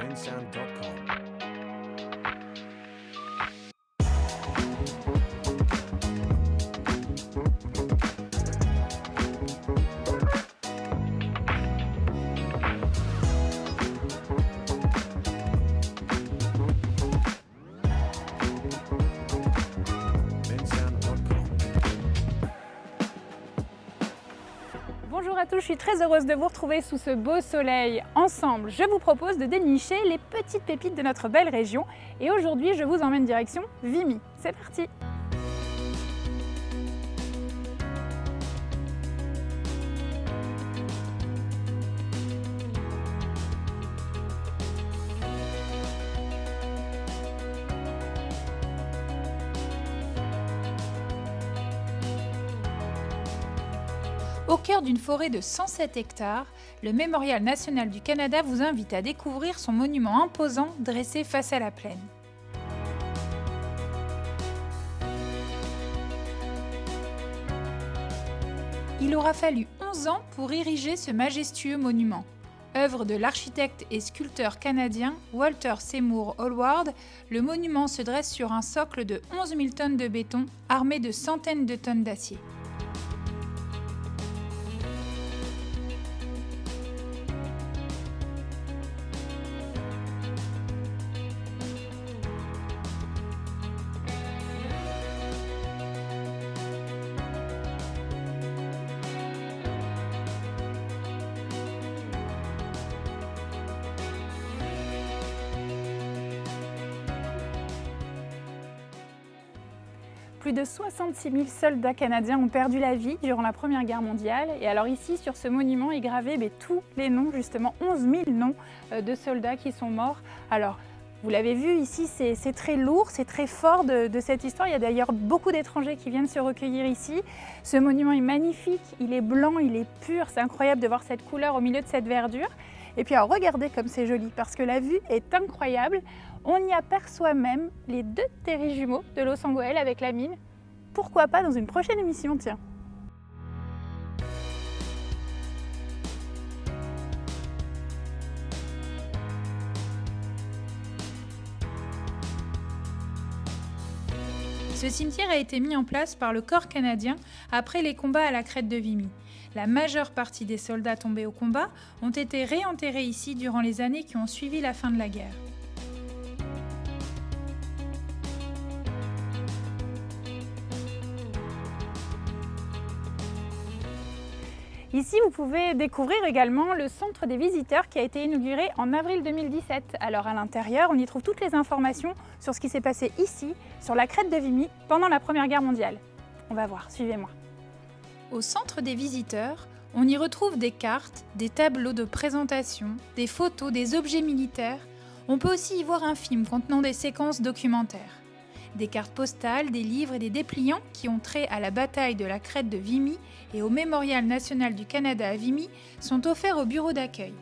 bensound.com. Bonjour à tous, je suis très heureuse de vous retrouver sous ce beau soleil. Ensemble, je vous propose de dénicher les petites pépites de notre belle région. Et aujourd'hui, je vous emmène direction Vimy. C'est parti! Au cœur d'une forêt de 107 hectares, le Mémorial national du Canada vous invite à découvrir son monument imposant dressé face à la plaine. Il aura fallu 11 ans pour ériger ce majestueux monument. Œuvre de l'architecte et sculpteur canadien Walter Seymour Hallward, le monument se dresse sur un socle de 11 000 tonnes de béton armé de centaines de tonnes d'acier. Plus de 66 000 soldats canadiens ont perdu la vie durant la Première Guerre mondiale. Et alors ici, sur ce monument, est gravé tous les noms, justement 11 000 noms de soldats qui sont morts. Alors, vous l'avez vu ici, c'est très lourd, c'est très fort de cette histoire. Il y a d'ailleurs beaucoup d'étrangers qui viennent se recueillir ici. Ce monument est magnifique, il est blanc, il est pur. C'est incroyable de voir cette couleur au milieu de cette verdure. Et puis alors regardez comme c'est joli, parce que la vue est incroyable. On y aperçoit même les deux terrils jumeaux de Loos-en-Gohelle avec la mine. Pourquoi pas dans une prochaine émission, tiens. Ce cimetière a été mis en place par le corps canadien après les combats à la crête de Vimy. La majeure partie des soldats tombés au combat ont été réenterrés ici durant les années qui ont suivi la fin de la guerre. Ici, vous pouvez découvrir également le centre des visiteurs qui a été inauguré en avril 2017. Alors à l'intérieur, on y trouve toutes les informations sur ce qui s'est passé ici, sur la crête de Vimy, pendant la Première Guerre mondiale. On va voir, suivez-moi. Au centre des visiteurs, on y retrouve des cartes, des tableaux de présentation, des photos, des objets militaires. On peut aussi y voir un film contenant des séquences documentaires. Des cartes postales, des livres et des dépliants qui ont trait à la bataille de la crête de Vimy et au Mémorial national du Canada à Vimy sont offerts au bureau d'accueil.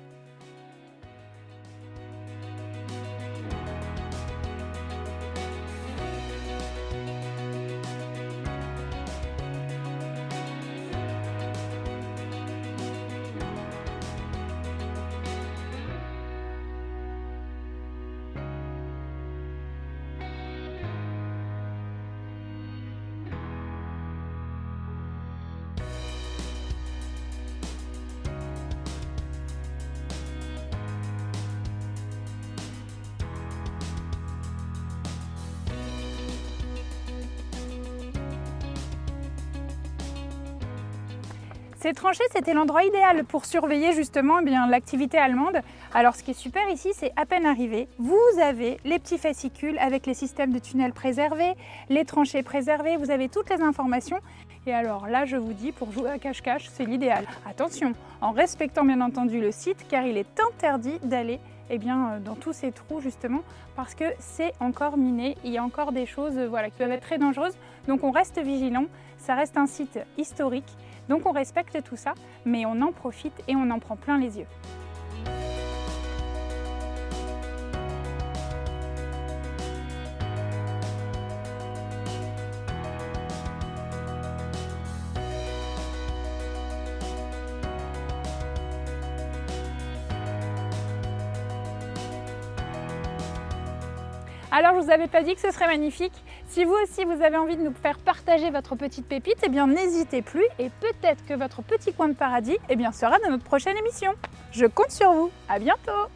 Ces tranchées, c'était l'endroit idéal pour surveiller justement l'activité allemande. Alors ce qui est super ici, c'est à peine arrivé, vous avez les petits fascicules avec les systèmes de tunnels préservés, les tranchées préservées, vous avez toutes les informations. Et alors là, je vous dis, pour jouer à cache-cache, c'est l'idéal. Attention, en respectant bien entendu le site, car il est interdit d'aller dans tous ces trous justement, parce que c'est encore miné, il y a encore des choses qui peuvent être très dangereuses. Donc on reste vigilant, ça reste un site historique. Donc on respecte tout ça, mais on en profite et on en prend plein les yeux. Alors, je vous avais pas dit que ce serait magnifique. Si vous aussi, vous avez envie de nous faire partager votre petite pépite, eh bien, n'hésitez plus et peut-être que votre petit coin de paradis, eh bien, sera dans notre prochaine émission. Je compte sur vous. À bientôt!